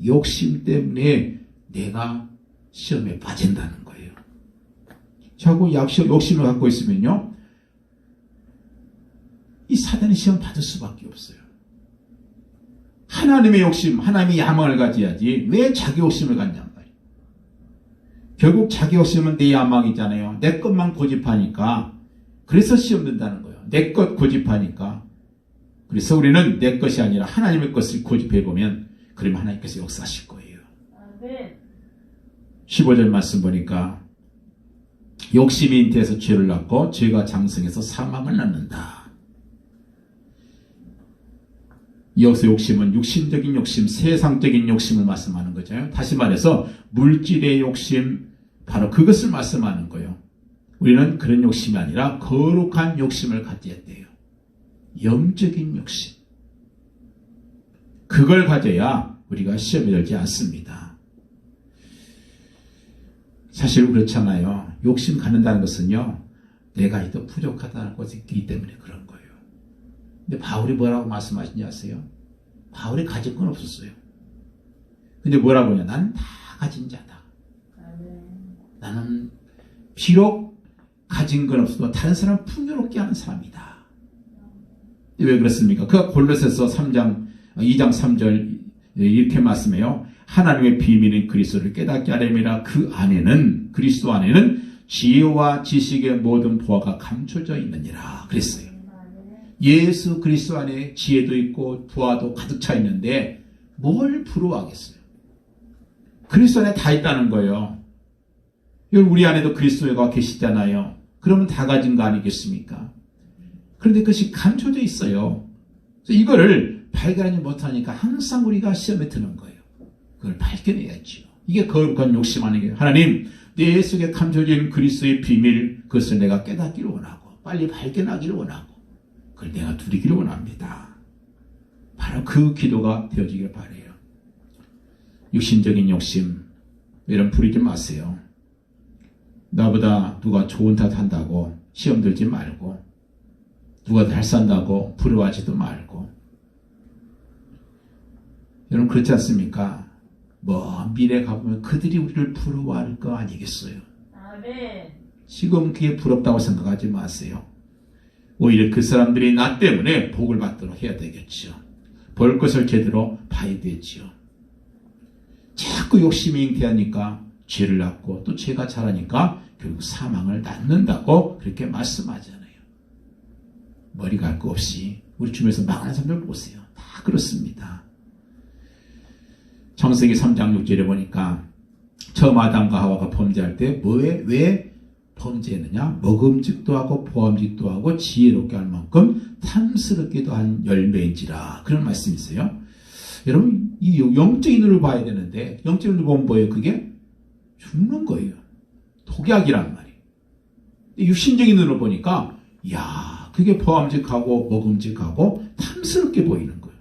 욕심 때문에 내가 시험에 빠진다는 거예요. 자꾸 욕심을 갖고 있으면요. 이 사단의 시험 받을 수밖에 없어요. 하나님의 욕심, 하나님의 야망을 가져야지 왜 자기 욕심을 갖냔 말이에요. 결국 자기 욕심은 내 야망이잖아요. 내 것만 고집하니까. 그래서 시험 든다는 거예요. 내 것 고집하니까. 그래서 우리는 내 것이 아니라 하나님의 것을 고집해보면 그러면 하나님께서 역사하실 거예요. 15절 말씀 보니까 욕심이 잉태해서 죄를 낳고 죄가 장성해서 사망을 낳는다. 여기서 욕심은 육신적인 욕심, 세상적인 욕심을 말씀하는 거죠. 다시 말해서 물질의 욕심, 바로 그것을 말씀하는 거예요. 우리는 그런 욕심이 아니라 거룩한 욕심을 가져야 돼요. 영적인 욕심. 그걸 가져야 우리가 시험에 들지 않습니다. 사실 그렇잖아요. 욕심 갖는다는 것은요, 내가 더 부족하다는 것이 있기 때문에 그런 거예요. 근데 바울이 뭐라고 말씀하시는지 아세요? 바울이 가진 건 없었어요. 근데 뭐라고 하냐? 나는 다 가진 자다. 나는 비록 가진 건 없어도 다른 사람 풍요롭게 하는 사람이다. 왜 그렇습니까? 그가 골로새서 2장 3절 이렇게 말씀해요. 하나님의 비밀인 그리스도를 깨닫게 하려니와 그 안에는, 그리스도 안에는 지혜와 지식의 모든 보화가 감춰져 있느니라 그랬어요. 예수 그리스도 안에 지혜도 있고 부하도 가득 차 있는데 뭘 부러워하겠어요? 그리스도 안에 다 있다는 거예요. 우리 안에도 그리스도가 계시잖아요. 그러면 다 가진 거 아니겠습니까? 그런데 그것이 감춰져 있어요. 그래서 이거를 발견하지 못하니까 항상 우리가 시험에 드는 거예요. 그걸 발견해야죠. 이게 거룩한 욕심 아니에요. 하나님, 내 속에 감춰진 그리스도의 비밀, 그것을 내가 깨닫기를 원하고 빨리 발견하기를 원하고 그걸 내가 누리기를 원합니다. 바로 그 기도가 되어지길 바라요. 육신적인 욕심 이런 부리지 마세요. 나보다 누가 좋은 탓 한다고 시험 들지 말고 누가 잘 산다고 부러워하지도 말고. 여러분 그렇지 않습니까? 먼 미래 가보면 그들이 우리를 부러워할 거 아니겠어요? 아멘. 지금 그게 부럽다고 생각하지 마세요. 오히려 그 사람들이 나 때문에 복을 받도록 해야 되겠죠. 볼 것을 제대로 봐야 되죠. 자꾸 욕심이 잉태하니까 죄를 낳고 또 죄가 자라니까 결국 사망을 낳는다고 그렇게 말씀하잖아요. 머리 갈 거 없이 우리 주변에서 망하는 사람들 보세요. 다 그렇습니다. 창세기 3장 6절에 보니까 처음 아담과 하와가 범죄할 때 왜 범죄했느냐? 먹음직도 하고 보암직도 하고 지혜롭게 할 만큼 탐스럽기도 한 열매인지라. 그런 말씀이 있어요. 여러분 이 영적인 눈을 봐야 되는데 영적인 눈을 보면 뭐예요? 그게 죽는 거예요. 독약이란 말이에요. 육신적인 눈을 보니까 야 그게 보암직하고 먹음직하고 탐스럽게 보이는 거예요.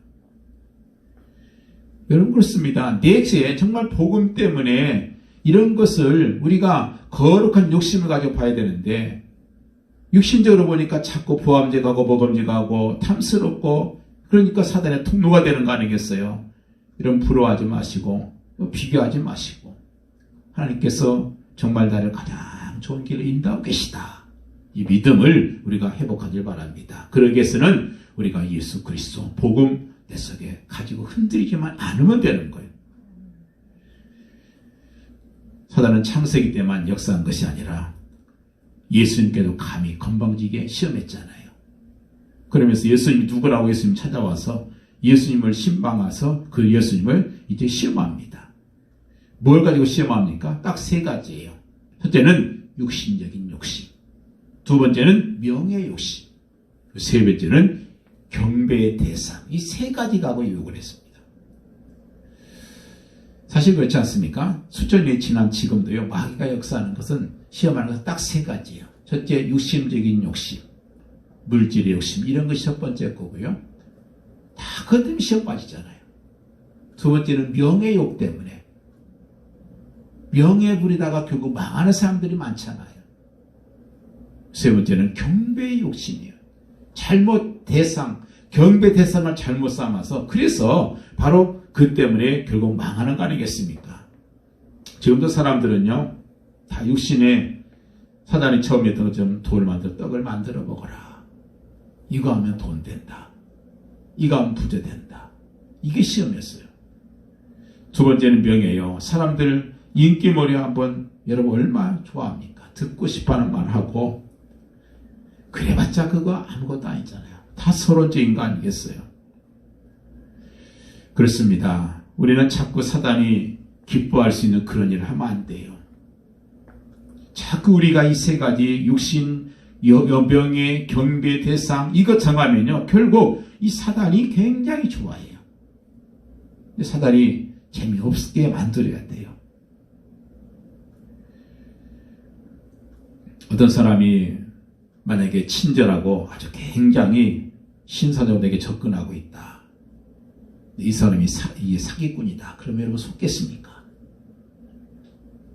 여러분 그렇습니다. 내게 정말 복음 때문에 이런 것을 우리가 거룩한 욕심을 가지고 봐야 되는데 육신적으로 보니까 자꾸 보암직하고 먹음직하고 탐스럽고 그러니까 사단의 통로가 되는 거 아니겠어요? 이런 부러워하지 마시고 비교하지 마시고 하나님께서 정말 나를 가장 좋은 길로 인도하고 계시다. 이 믿음을 우리가 회복하길 바랍니다. 그러기 위해서는 우리가 예수 그리스도 복음 내 속에 가지고 흔들리지만 않으면 되는 거예요. 사단은 창세기 때만 역사한 것이 아니라 예수님께도 감히 건방지게 시험했잖아요. 그러면서 예수님이 누구라고 예수님 찾아와서 예수님을 신방해서 그 예수님을 이제 시험합니다. 뭘 가지고 시험합니까? 딱 세 가지예요. 첫째는 육신적인 욕심, 두 번째는 명예 욕심, 세 번째는 경배의 대상. 이 세 가지 가지고 유혹을 했습니다. 사실 그렇지 않습니까? 수천년이 지난 지금도요, 마귀가 역사하는 것은 시험하는 것은 딱 세 가지예요. 첫째, 육신적인 욕심, 물질의 욕심, 이런 것이 첫 번째 거고요. 다 그것 때문에 시험 빠지잖아요. 두 번째는 명예욕 때문에. 명예 부리다가 결국 망하는 사람들이 많잖아요. 세 번째는 경배의 욕심이에요. 잘못 대상, 경배 대상을 잘못 삼아서 그래서 바로 그 때문에 결국 망하는 거 아니겠습니까? 지금도 사람들은요, 다 육신에 사단이 처음에 했던 것처럼 돌을 만들어 떡을 만들어 먹어라. 이거 하면 돈 된다. 이거 하면 부자 된다. 이게 시험이었어요. 두 번째는 명예요. 사람들 인기몰이 한번 여러분 얼마나 좋아합니까? 듣고 싶어하는 말 하고 그래봤자 그거 아무것도 아니잖아요. 다 서론적인 거 아니겠어요? 그렇습니다. 우리는 자꾸 사단이 기뻐할 수 있는 그런 일을 하면 안 돼요. 자꾸 우리가 이 세 가지 육신, 여병의 경배 대상 이것 정하면요. 결국 이 사단이 굉장히 좋아해요. 근데 사단이 재미없게 만들어야 돼요. 어떤 사람이 만약에 친절하고 아주 굉장히 신사적으로 내게 접근하고 있다. 이 사람이 이게 사기꾼이다. 그러면 여러분 속겠습니까?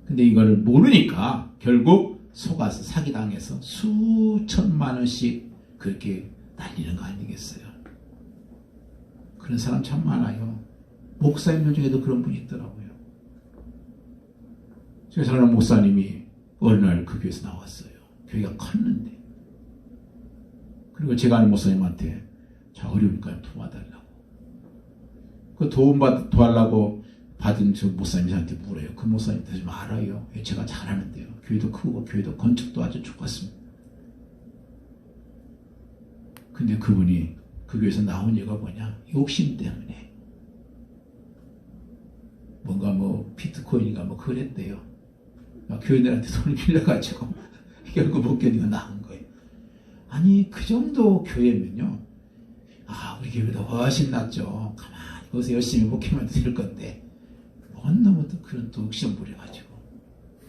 근데 이걸 모르니까 결국 속아서 사기당해서 수천만 원씩 그렇게 날리는 거 아니겠어요? 그런 사람 참 많아요. 목사님들 중에도 그런 분이 있더라고요. 제가 사는 목사님이 어느 날 그 교회에서 나왔어요. 교회가 컸는데. 그리고 제가 아는 목사님한테 자 어려우니까 도와달라고. 그 도와달라고 받은 저 목사님한테 물어요. 그 목사님한테 좀 알아요. 제가 잘하는데요. 교회도 크고 교회도 건축도 아주 좋았습니다. 근데 그분이 그 교회에서 나온 이유가 뭐냐? 욕심 때문에. 뭔가 뭐 비트코인인가 뭐 그랬대요. 교인들한테 돈을 빌려가지고 결국 못 견디고 나온 거예요. 아니 그 정도 교회면요. 우리 교회보다 훨씬 낫죠. 가만히 거기서 열심히 목회만 될 건데 뭔 놈은 또 그런 또 욕심 부려가지고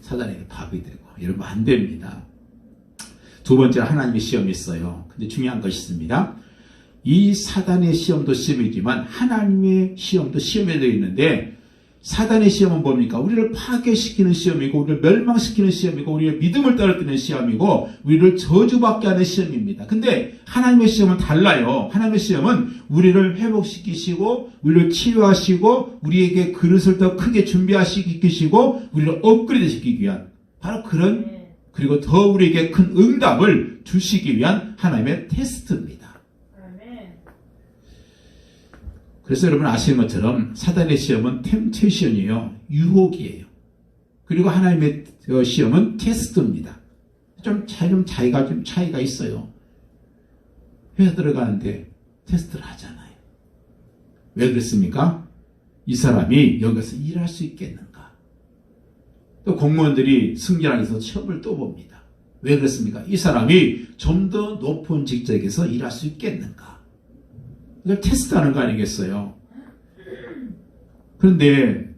사단에게 밥이 되고 이러면 안 됩니다. 두 번째 하나님의 시험이 있어요. 근데 중요한 것이 있습니다. 이 사단의 시험도 시험이지만 하나님의 시험도 시험에 되어 있는데 사단의 시험은 뭡니까? 우리를 파괴시키는 시험이고 우리를 멸망시키는 시험이고 우리의 믿음을 떨어뜨리는 시험이고 우리를 저주받게 하는 시험입니다. 근데 하나님의 시험은 달라요. 하나님의 시험은 우리를 회복시키시고 우리를 치유하시고 우리에게 그릇을 더 크게 준비하시키시고 우리를 업그레이드 시키기 위한 바로 그런 그리고 더 우리에게 큰 응답을 주시기 위한 하나님의 테스트입니다. 그래서 여러분 아시는 것처럼 사단의 시험은 템테이션이에요. 유혹이에요. 그리고 하나님의 시험은 테스트입니다. 좀 차이가 있어요. 회사 들어가는데 테스트를 하잖아요. 왜 그랬습니까? 이 사람이 여기서 일할 수 있겠는가? 또 공무원들이 승진하기 위해서 시험을 또 봅니다. 왜 그랬습니까? 이 사람이 좀 더 높은 직책에서 일할 수 있겠는가? 이걸 테스트하는 거 아니겠어요? 그런데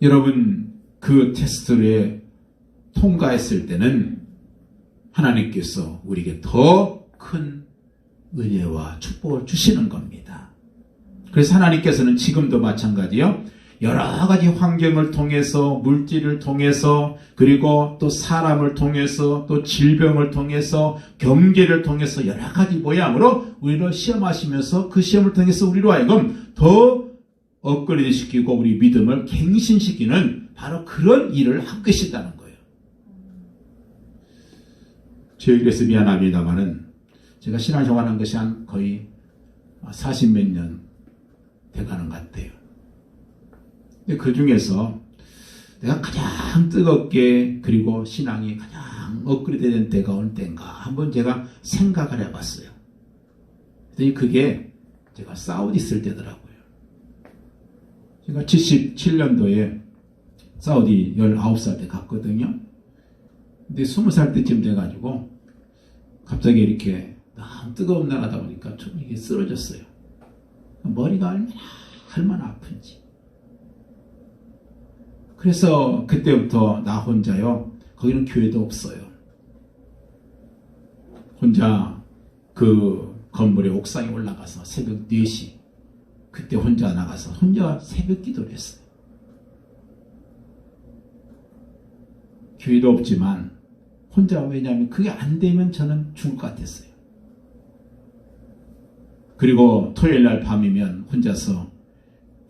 여러분 그 테스트에 통과했을 때는 하나님께서 우리에게 더 큰 은혜와 축복을 주시는 겁니다. 그래서 하나님께서는 지금도 마찬가지요. 여러 가지 환경을 통해서 물질을 통해서 그리고 또 사람을 통해서 또 질병을 통해서 경제를 통해서 여러 가지 모양으로 우리를 시험하시면서 그 시험을 통해서 우리로 하여금 더 업그레이드 시키고 우리 믿음을 갱신시키는 바로 그런 일을 하고 계시다는 거예요. 제 얘기해서 미안합니다만은 제가 신앙생활한 것이 한 거의 40몇 년 돼가는 것 같아요. 근데 그 중에서 내가 가장 뜨겁게 그리고 신앙이 가장 업그레이드 된 때가 어느 때인가 한번 제가 생각을 해봤어요. 그랬더니 그게 제가 사우디 있을 때더라고요. 제가 77년도에 사우디 19살 때 갔거든요. 근데 20살 때쯤 돼가지고 갑자기 이렇게 너무 뜨거운 나라다 보니까 좀 이게 쓰러졌어요. 머리가 얼마나 아픈지. 그래서 그때부터 나 혼자요. 거기는 교회도 없어요. 혼자 그 건물의 옥상에 올라가서 새벽 4시 그때 혼자 나가서 혼자 새벽 기도를 했어요. 교회도 없지만 혼자 왜냐하면 그게 안 되면 저는 죽을 것 같았어요. 그리고 토요일 날 밤이면 혼자서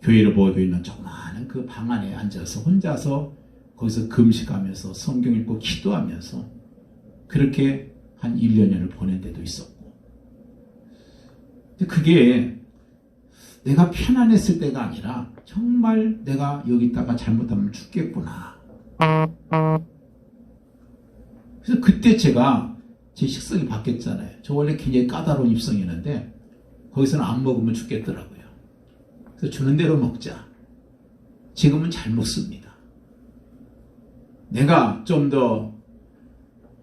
교회를 보고 있는 조그마한 그 방 안에 앉아서 혼자서 거기서 금식하면서 성경 읽고 기도하면서 그렇게 한 1년여를 보낸 데도 있었고 근데 그게 내가 편안했을 때가 아니라 정말 내가 여기다가 잘못하면 죽겠구나. 그래서 그때 제가 제 식성이 바뀌었잖아요. 저 원래 굉장히 까다로운 입성이었는데 거기서는 안 먹으면 죽겠더라고요. 그래서 주는 대로 먹자. 지금은 잘 먹습니다. 내가 좀 더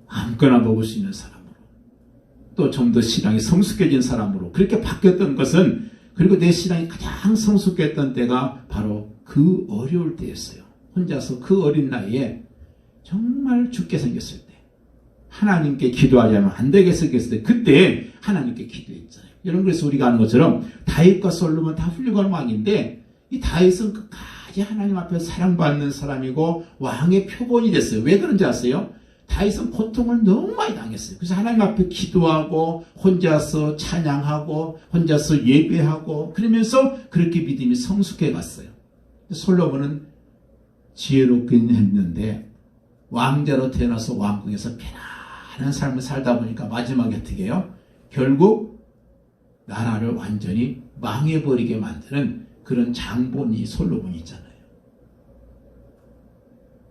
아무거나 먹을 수 있는 사람으로, 또 좀 더 신앙이 성숙해진 사람으로 그렇게 바뀌었던 것은, 그리고 내 신앙이 가장 성숙했던 때가 바로 그 어려울 때였어요. 혼자서 그 어린 나이에 정말 죽게 생겼을 때, 하나님께 기도하지 않으면 안 되겠을 때, 그때 하나님께 기도했잖아요. 여러분, 그래서 우리가 아는 것처럼 다윗과 솔로몬 다 훌륭한 왕인데, 이 다윗은 끝까지 하나님 앞에 사랑받는 사람이고 왕의 표본이 됐어요. 왜 그런지 아세요? 다윗은 고통을 너무 많이 당했어요. 그래서 하나님 앞에 기도하고 혼자서 찬양하고 혼자서 예배하고 그러면서 그렇게 믿음이 성숙해 갔어요. 솔로몬은 지혜롭긴 했는데 왕자로 태어나서 왕궁에서 편안한 삶을 살다 보니까 마지막에 어떻게 해요? 결국 나라를 완전히 망해버리게 만드는 그런 장본이 솔로몬이 있잖아요.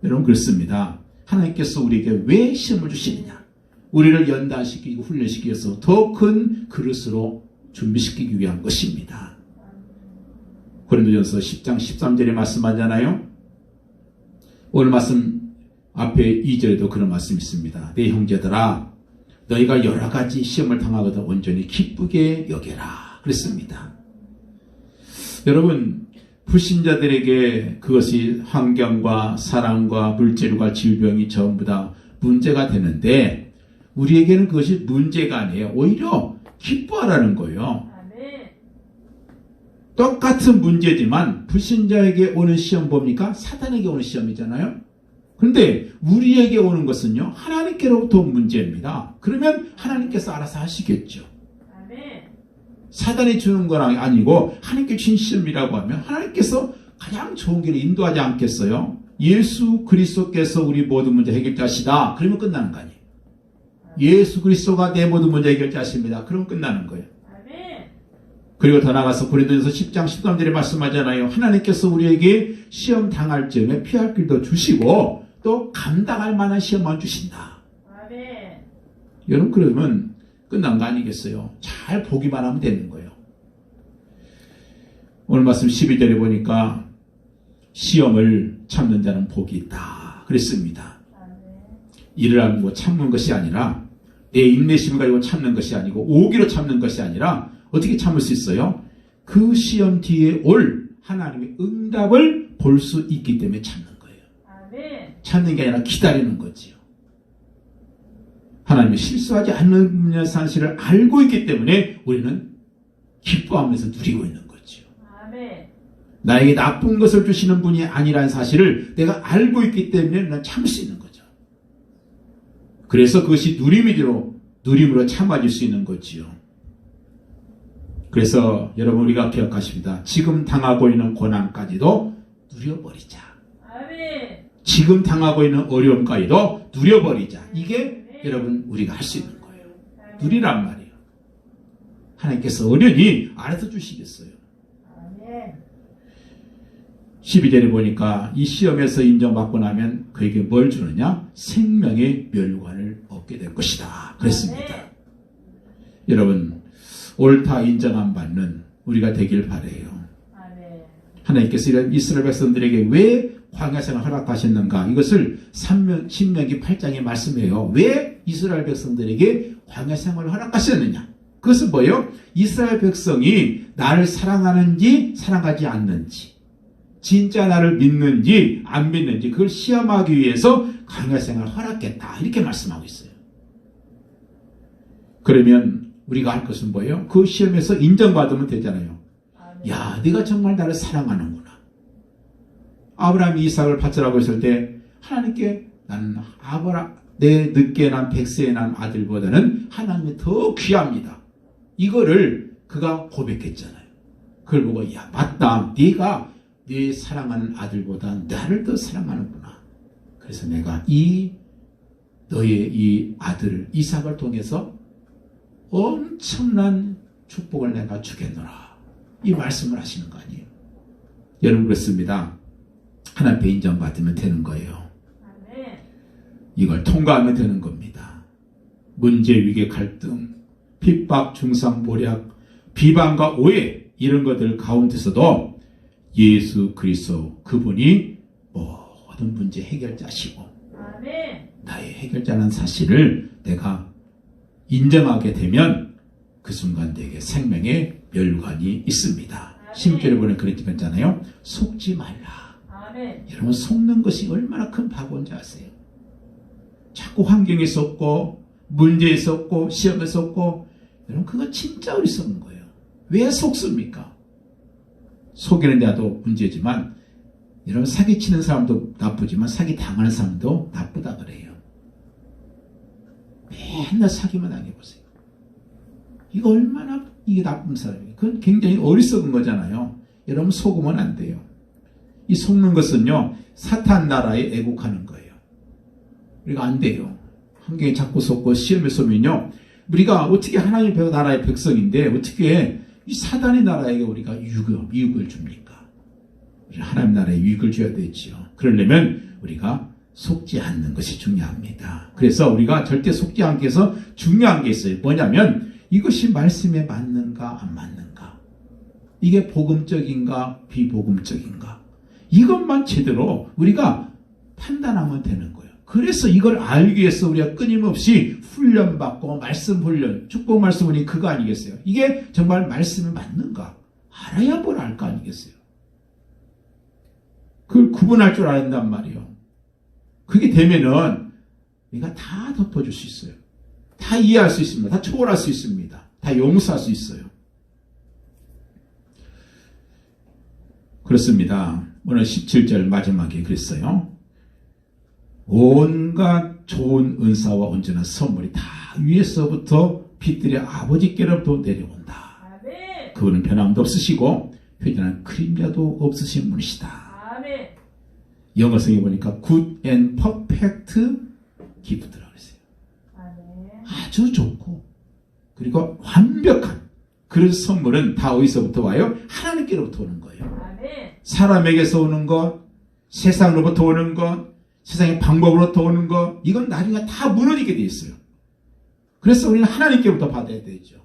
여러분, 그렇습니다. 하나님께서 우리에게 왜 시험을 주시느냐? 우리를 연단시키고 훈련시키기 위해서 더 큰 그릇으로 준비시키기 위한 것입니다. 고린도전서 10장 13절에 말씀하잖아요. 오늘 말씀 앞에 2절에도 그런 말씀이 있습니다. 내 형제들아, 너희가 여러 가지 시험을 당하거든 온전히 기쁘게 여겨라. 그랬습니다. 여러분, 불신자들에게 그것이 환경과 사랑과 물질과 질병이 전부 다 문제가 되는데, 우리에게는 그것이 문제가 아니에요. 오히려 기뻐하라는 거예요. 똑같은 문제지만 불신자에게 오는 시험 뭡니까? 사단에게 오는 시험이잖아요. 그런데 우리에게 오는 것은요, 하나님께로부터 온 문제입니다. 그러면 하나님께서 알아서 하시겠죠. 사단이 주는 건 아니고 하나님께 주신 시험이라고 하면 하나님께서 가장 좋은 길을 인도하지 않겠어요? 예수 그리스도께서 우리 모든 문제 해결자시다. 그러면 끝나는 거 아니에요. 예수 그리스도가 내 모든 문제 해결자십니다. 그럼 끝나는 거예요. 그리고 더 나아가서 고린도전서 10장 13절에 말씀하잖아요. 하나님께서 우리에게 시험 당할 점에 피할 길도 주시고 또 감당할 만한 시험만 주신다. 여러분, 그러면 끝난 거 아니겠어요? 잘 보기만 하면 되는 거예요. 오늘 말씀 12절에 보니까 시험을 참는 자는 복이 있다 그랬습니다. 이를 알고 참는 것이 아니라, 내 인내심을 가지고 참는 것이 아니고 오기로 참는 것이 아니라 어떻게 참을 수 있어요? 그 시험 뒤에 올 하나님의 응답을 볼 수 있기 때문에 참는 거예요. 참는 게 아니라 기다리는 거지요. 하나님이 실수하지 않는 사실을 알고 있기 때문에 우리는 기뻐하면서 누리고 있는 거죠. 나에게 나쁜 것을 주시는 분이 아니라는 사실을 내가 알고 있기 때문에 난 참을 수 있는 거죠. 그래서 그것이 누림으로 참아질 수 있는 거지요. 그래서 여러분, 우리가 기억하십니다. 지금 당하고 있는 고난까지도 누려버리자. 지금 당하고 있는 어려움까지도 누려버리자. 이게 여러분, 우리가 할 수 있는 거예요. 누리란 말이에요. 하나님께서 어련히 알아서 주시겠어요. 12절에 보니까 이 시험에서 인정받고 나면 그에게 뭘 주느냐? 생명의 멸관을 얻게 될 것이다 그랬습니다. 여러분, 옳다 인정함 받는 우리가 되길 바라요. 하나님께서 이런 이스라엘 백성들에게 왜 광야생을 허락하셨는가? 이것을 신명기 8장에 말씀해요. 왜 이스라엘 백성들에게 광야생활을 허락하셨느냐? 그것은 뭐예요? 이스라엘 백성이 나를 사랑하는지 사랑하지 않는지, 진짜 나를 믿는지 안 믿는지, 그걸 시험하기 위해서 광야생활을 허락했다. 이렇게 말씀하고 있어요. 그러면 우리가 할 것은 뭐예요? 그 시험에서 인정받으면 되잖아요. 야, 네가 정말 나를 사랑하는구나. 아브라함이 이삭을 바치라고 했을 때 하나님께 나는 내 늦게 난 100세에 난 아들보다는 하나님이 더 귀합니다. 이거를 그가 고백했잖아요. 그걸 보고, 야, 맞다. 네가 네 사랑하는 아들보다 나를 더 사랑하는구나. 그래서 내가 너의 이 아들 이삭을 통해서 엄청난 축복을 내가 주겠노라. 이 말씀을 하시는 거 아니에요. 여러분 그렇습니다. 하나 앞에 인정받으면 되는 거예요. 이걸 통과하면 되는 겁니다. 문제, 위기, 갈등, 핍박, 중상, 모략, 비방과 오해 이런 것들 가운데서도 예수 그리스도 그분이 모든 문제 해결자시고 나의 해결자라는 사실을 내가 인정하게 되면 그 순간 내게 생명의 멸관이 있습니다. 10절에 보면 그렇게 했잖아요. 속지 말라. 여러분 속는 것이 얼마나 큰 바보인지 아세요? 자꾸 환경에 속고 문제에 속고 시험에 속고 여러분 그거 진짜 어리석은 거예요. 왜 속습니까? 속이는 자도 문제지만 여러분 사기치는 사람도 나쁘지만 사기 당하는 사람도 나쁘다 그래요. 맨날 사기만 당해보세요. 이거 얼마나 이게 나쁜 사람이에요. 그건 굉장히 어리석은 거잖아요. 여러분 속으면 안 돼요. 이 속는 것은요 사탄 나라에 애국하는 거예요. 우리가 안 돼요. 환경에 자꾸 속고 시험에 쏘면요 우리가 어떻게 하나님의 나라의 백성인데 어떻게 이 사단의 나라에게 우리가 유익을 줍니까? 하나님 나라에 유익을 줘야 되지요. 그러려면 우리가 속지 않는 것이 중요합니다. 그래서 우리가 절대 속지 않기 위해서 중요한 게 있어요. 뭐냐면 이것이 말씀에 맞는가 안 맞는가, 이게 복음적인가 비복음적인가, 이것만 제대로 우리가 판단하면 되는 거예요. 그래서 이걸 알기 위해서 우리가 끊임없이 훈련받고 말씀 훈련, 축복 말씀이 그거 아니겠어요? 이게 정말 말씀에 맞는가 알아야 뭘 알 거 아니겠어요? 그걸 구분할 줄 알아야 된단 말이에요. 그게 되면은 우리가 다 덮어줄 수 있어요. 다 이해할 수 있습니다. 다 초월할 수 있습니다. 다 용서할 수 있어요. 그렇습니다. 오늘 17절 마지막에 그랬어요. 온갖 좋은 은사와 온전한 선물이 다 위에서부터 빛들의 아버지께로부터 내려온다. 그분은 변함도 없으시고 회전한 그림자도 없으신 분이시다. 영어성에 보니까 good and perfect gift라고 했어요. 아주 좋고 그리고 완벽한 그런 선물은 다 어디서부터 와요? 하나님께로부터 오는 거예요. 사람에게서 오는 것, 세상으로부터 오는 것, 세상의 방법으로부터 오는 것, 이건 나중에 다 무너지게 돼 있어요. 그래서 우리는 하나님께부터 받아야 되죠.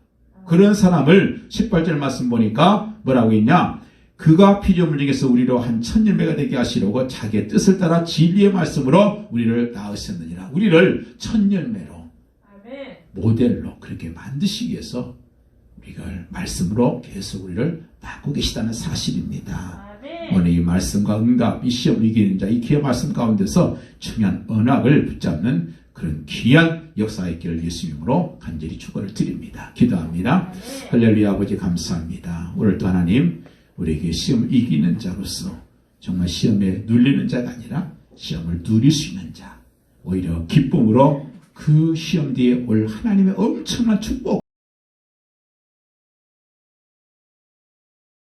그런 사람을 18절 말씀 보니까 뭐라고 했냐? 그가 피조물 중에서 우리로 한 천년배가 되게 하시려고 자기의 뜻을 따라 진리의 말씀으로 우리를 낳으셨느니라. 우리를 천년배로 모델로 그렇게 만드시기 위해서 우리를 말씀으로 계속 우리를 낳고 계시다는 사실입니다. 오늘 이 말씀과 응답, 이 시험 이기는 자, 이 귀한 말씀 가운데서 중요한 언약을 붙잡는 그런 귀한 역사가 있기를 예수님으로 간절히 축원을 드립니다. 기도합니다. 할렐루야. 아버지 감사합니다. 오늘도 하나님 우리에게 시험을 이기는 자로서 정말 시험에 눌리는 자가 아니라 시험을 누릴 수 있는 자, 오히려 기쁨으로 그 시험 뒤에 올 하나님의 엄청난 축복,